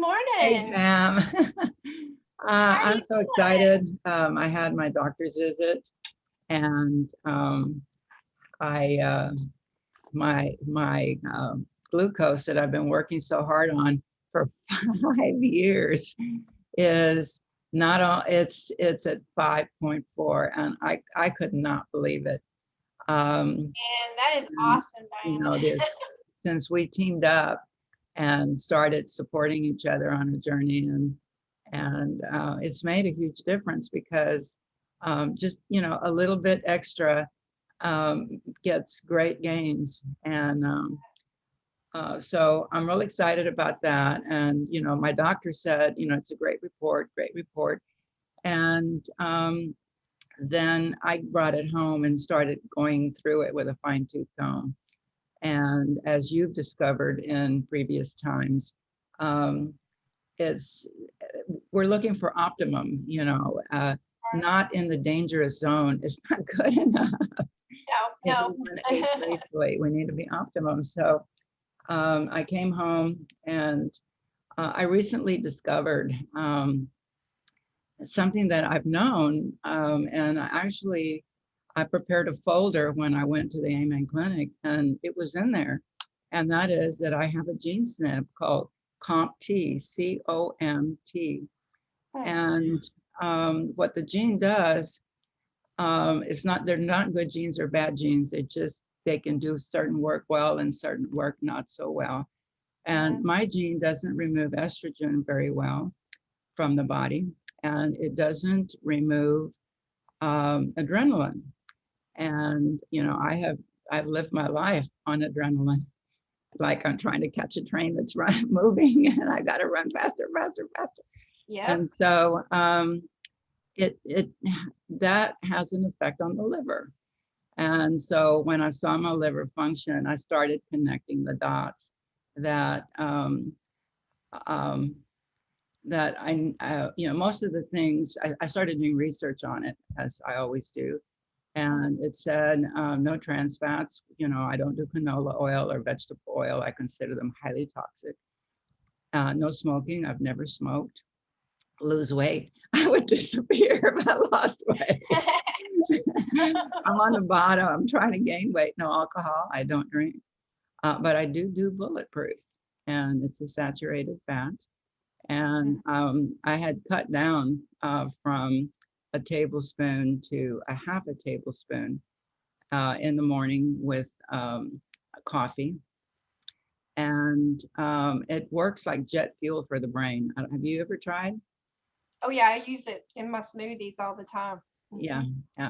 Hey, morning. Pam. How are I'm you so doing? excited. I had my doctor's visit, and I my glucose that I've been working so hard on for 5 years is not all. It's at 5.4, and I could not believe it. Um, And that is and, awesome, you Diana. know, this since we teamed up and started supporting each other on a journey, and it's made a huge difference because just a little bit extra gets great gains, and so I'm really excited about that. And my doctor said it's a great report, and then I brought it home and started going through it with a fine-tooth comb. And as you've discovered in previous times, um, it's we're looking for optimum, not in the dangerous zone. It's not good enough. If we No, want to age no. gracefully, we need to be optimum. So I came home, and I recently discovered something that I've known, and I prepared a folder when I went to the Amen Clinic, and it was in there. And that is that I have a gene SNP called COMT, COMT. And what the gene does, they're not good genes or bad genes. They can do certain work well and certain work not so well. And my gene doesn't remove estrogen very well from the body, and it doesn't remove adrenaline. And I've lived my life on adrenaline, like I'm trying to catch a train that's moving, and I got to run faster, faster, faster. Yep. And so it that has an effect on the liver. And so when I saw my liver function, I started connecting the dots that um, that most of the things I started doing research on it, as I always do. And it said no trans fats. I don't do canola oil or vegetable oil. I consider them highly toxic. No smoking. I've never smoked. Lose weight. I would disappear if I lost weight. I'm on the bottom. I'm trying to gain weight. No alcohol. I don't drink. But I do bulletproof, and it's a saturated fat. And I had cut down from a tablespoon to a half a tablespoon in the morning with coffee. And it works like jet fuel for the brain. Have you ever tried? Oh yeah, I use it in my smoothies all the time. Yeah.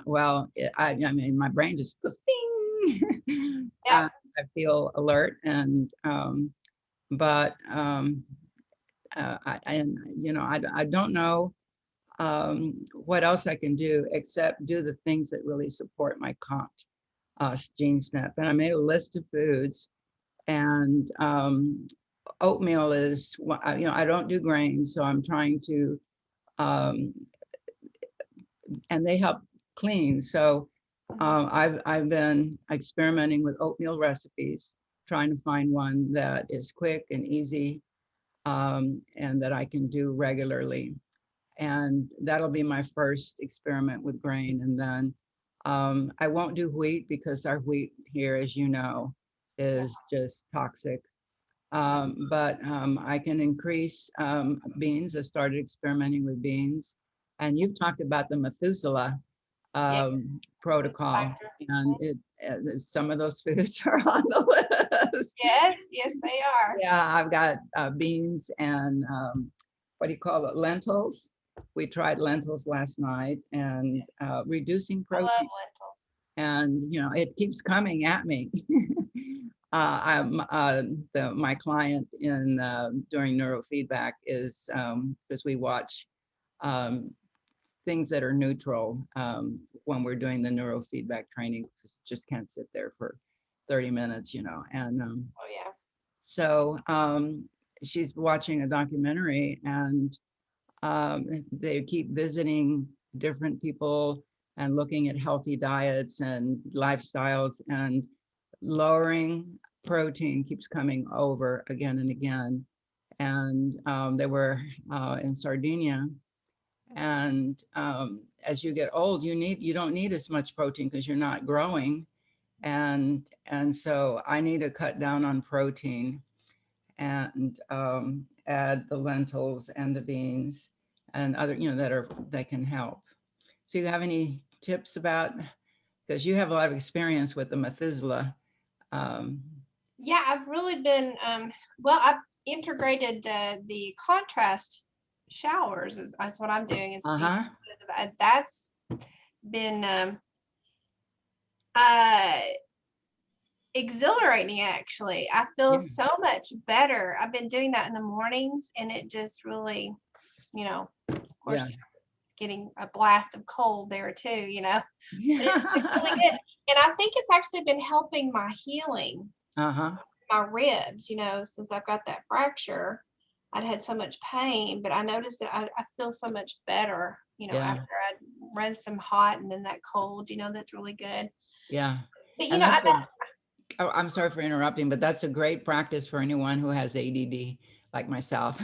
Well, I mean, my brain just goes ding. Yeah. I feel alert, and but I don't know what else I can do except do the things that really support my COMT gene SNP. And I made a list of foods, and oatmeal is, I don't do grains, so I'm trying to, and they help clean. So I've been experimenting with oatmeal recipes, trying to find one that is quick and easy, and that I can do regularly. And that'll be my first experiment with grain. And then I won't do wheat because our wheat here, as you know, is just toxic. But I can increase beans. I started experimenting with beans. And you've talked about the Methuselah protocol, and some of those foods are on the list. Yes, they are. Yeah, I've got beans and what do you call it, lentils. We tried lentils last night, and reducing protein. I love lentils. And it keeps coming at me. My client in during neurofeedback is because we watch things that are neutral when we're doing the neurofeedback training. Just can't sit there for 30 minutes, and oh yeah. So she's watching a documentary, and they keep visiting different people and looking at healthy diets and lifestyles, and lowering protein keeps coming over again and again. and they were in Sardinia. And as you get old, you don't need as much protein because you're not growing. And so I need to cut down on protein and add the lentils and the beans and other, that can help. So you have any tips about, because you have a lot of experience with the Methuselah. Um, Yeah, I've really been, well, I've integrated the contrast showers is what I'm doing. uh-huh. That's been uh, exhilarating, actually. I feel Yeah. so much better. I've been doing that in the mornings, and it just really, of Yeah. course, getting a blast of cold there too, but it's been really Yeah. good. And I think it's actually been helping my healing, Uh-huh. my ribs, since I've got that fracture. I'd had so much pain, but I noticed that I feel so much better, Yeah. after I'd run some hot and then that cold, that's really good. Yeah. But, And I know, I'm sorry for interrupting, but that's a great practice for anyone who has ADD like myself.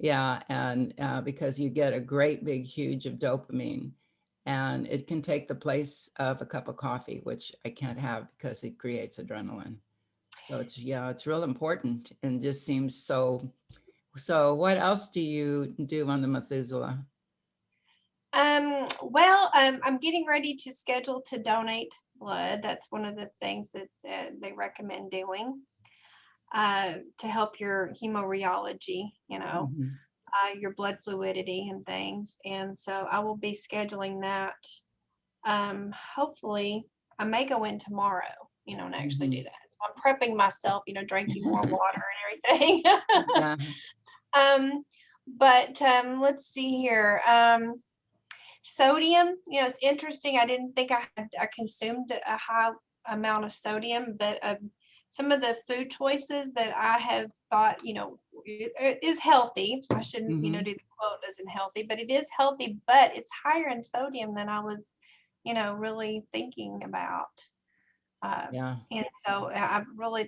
Yeah, and because you get a great big huge of dopamine, and it can take the place of a cup of coffee, which I can't have because it creates adrenaline. So it's real important and just seems so. So what else do you do on the Methuselah? well, I'm getting ready to schedule to donate blood. That's one of the things that they recommend doing to help your hemorrheology, Mhm. your blood fluidity and things. And so I will be scheduling that. Hopefully, I may go in tomorrow, and actually do Mhm. that. So I'm prepping myself, drinking more water and everything. Yeah. um, but let's see here. Sodium, it's interesting. I didn't think I consumed a high amount of sodium, but some of the food choices that I have thought, is healthy. I shouldn't, Hmm. do the quote isn't healthy, but it is healthy, but it's higher in sodium than I was, really thinking about. Yeah. And so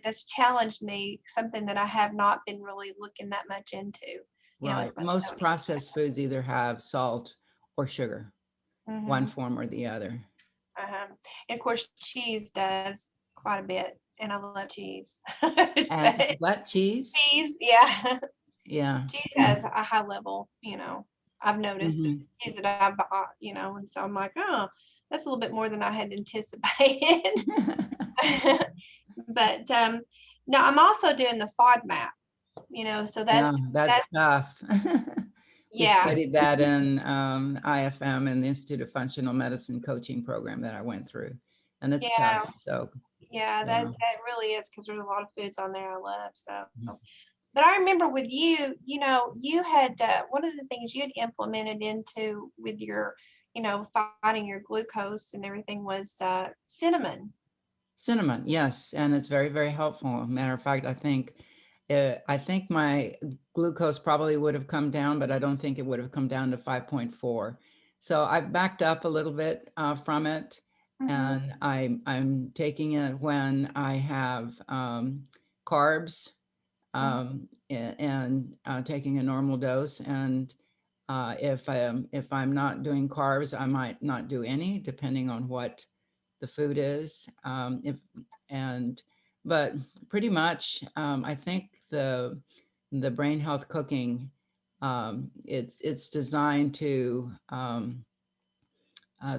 that's challenged me, something that I have not been really looking that much into, Right. as much Most sodium. processed foods either have salt or sugar, one Hmm. form or the other. And of course, cheese does quite a bit, and I love cheese. And But what cheese? cheese, yeah, Yeah. cheese has a high level. I've noticed the Hmm. cheese that I bought, and so I'm like, oh, that's a little bit more than I had anticipated. But no, I'm also doing the FODMAP. So Yeah, that's that's tough. We yeah, studied that in IFM in the Institute of Functional Medicine coaching program that I went through, and it's tough. yeah, So, yeah. yeah. That really is, because there's a lot of foods on there I love. So. But I remember with you, you had one of the things you had implemented into with your, fighting your glucose and everything was cinnamon. Cinnamon, yes, and it's very, very helpful. Matter of fact, I think my glucose probably would have come down, but I don't think it would have come down to 5.4. So I've backed up a little bit from it, Hmm. and I'm taking it when I have carbs, and taking a normal dose. And if I'm not doing carbs, I might not do any, depending on what the food is. If and But pretty much, I think the brain health cooking, it's designed to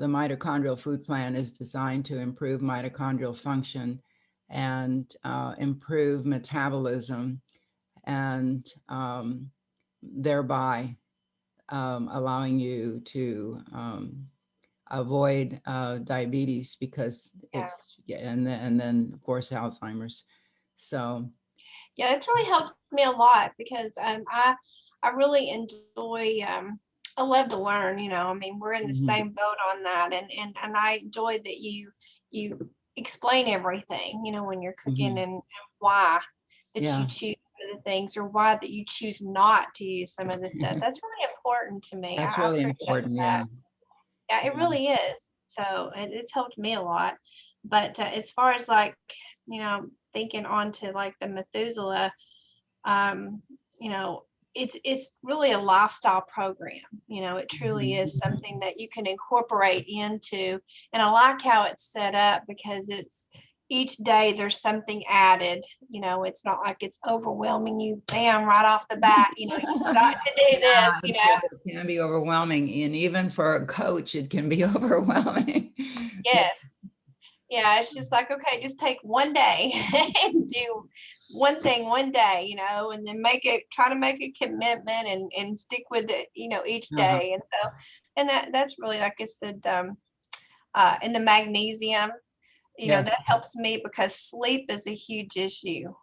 the mitochondrial food plan is designed to improve mitochondrial function and improve metabolism, and thereby allowing you to avoid diabetes, because Yeah. it's yeah, and then of course Alzheimer's. So Yeah, it's really helped me a lot because I really enjoy I love to learn, I mean, we're in the mhm, same boat on that, and I enjoy that you explain everything, when you're cooking, mhm. and why that you Yeah, choose some of the things, or why that you choose not to use some of the stuff. That's really important to me. that's I really appreciate important. that. Yeah, Yeah, it yeah. really is. So it's helped me a lot. But as far as like, thinking on to like the Methuselah, um, you know, it's really a lifestyle program. You know, it truly is something that you can incorporate into. And I like how it's set up because it's each day there's something added. You know, it's not like it's overwhelming you, bam, right off the bat. You know, you've got to do Yeah, this, you know. it can be overwhelming, and even for a coach, it can be overwhelming. Yeah. Yes. Yeah, it's just like, okay, just take one day and do one thing one day, you know, and then try to make a commitment and stick with it, you know, each Uh-huh. day. And so, and that's really, like I said, and the magnesium, you know, Yes. that helps me because sleep is a huge issue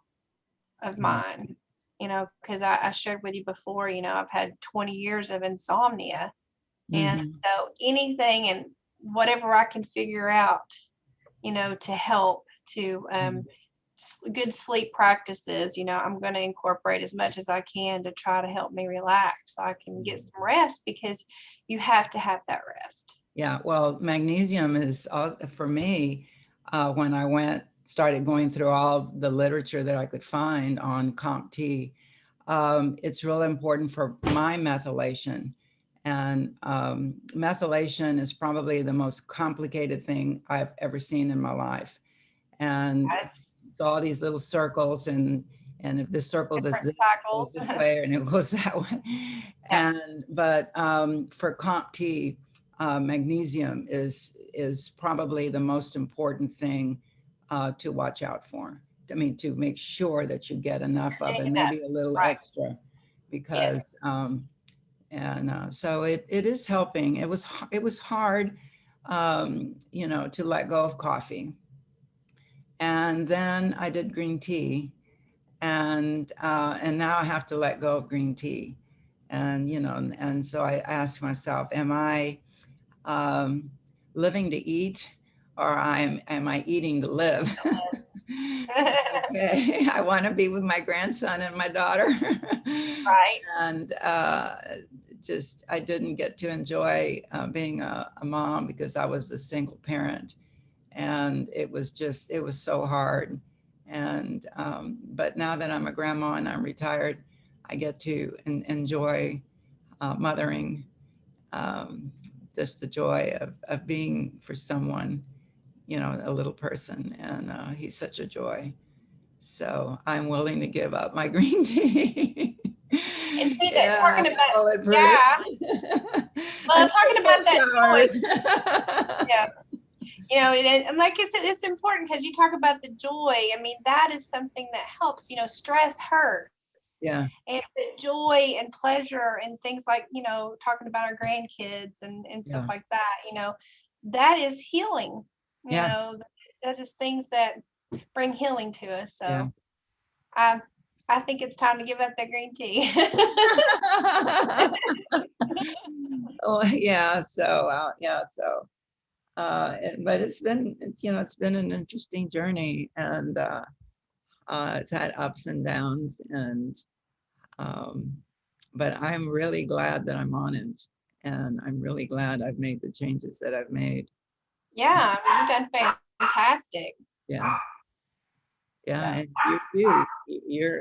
of Yeah. mine, you know, because I shared with you before, you know, I've had 20 years of insomnia. And Mhm. so anything and whatever I can figure out, you know, to help to good sleep practices, you know, I'm going to incorporate as much as I can to try to help me relax so I can get some rest because you have to have that rest. Yeah, well, magnesium is for me, when I started going through all the literature that I could find on COMT, it's really important for my methylation. And methylation is probably the most complicated thing I've ever seen in my life. And That's it's all these little circles, and if this circle does different this, it goes cycles. this way, and it goes that way. Yeah. But for COMT, magnesium is probably the most important thing to watch out for. I mean, to make sure that you get enough of it, Getting enough. maybe a little Right. extra, Yes. because so it is helping. It was hard, you know, to let go of coffee. And then I did green tea, and now I have to let go of green tea. And you know, and so I ask myself, am I um, living to eat, or am I eating to live? Okay, I want to be with my grandson and my daughter. Right. And just I didn't get to enjoy being a mom because I was a single parent, and it was so hard. And but now that I'm a grandma and I'm retired, I get to enjoy mothering, um, just the joy of being for someone, you know, a little person. And he's such a joy. So I'm willing to give up my green tea. And see that Yeah, talking about, bulletproof. yeah, well, And talking about cold that joy. showers. Yeah. You know, and like I said, it's important because you talk about the joy. I mean, that is something that helps. You know, stress hurts. Yeah, And the joy and pleasure and things like, you know, talking about our grandkids and stuff yeah, like that, you know, that is healing. You yeah, know, that is things that bring healing to us. yeah. So I I think it's time to give up that green tea. Oh, yeah. So, yeah. So, but you know, it's been an interesting journey, and it's had ups and downs, and um, but I'm really glad that I'm on it, and I'm really glad I've made the changes that I've made. Yeah, I mean, you've done fantastic. Yeah, So yeah. And you too.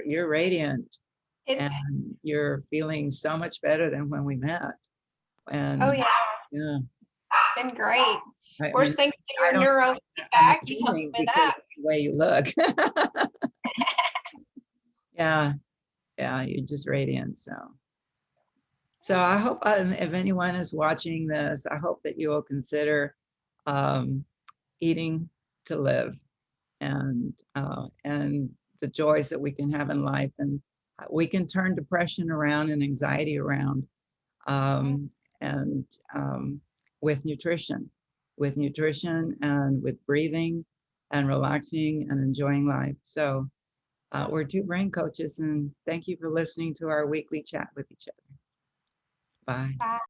You're radiant, it's, and you're feeling so much better than when we met. oh And yeah, yeah, it's been great. I Of course, mean, thanks to I your don't. I'm neurofeedback, you helped assuming me with because of that. the way you look. Yeah, yeah, you're just radiant. So I hope if anyone is watching this, I hope that you will consider um, eating to live, and the joys that we can have in life, and we can turn depression around and anxiety around, um, and with nutrition and with breathing and relaxing and enjoying life. So we're two brain coaches, and thank you for listening to our weekly chat with each other. Bye. Bye.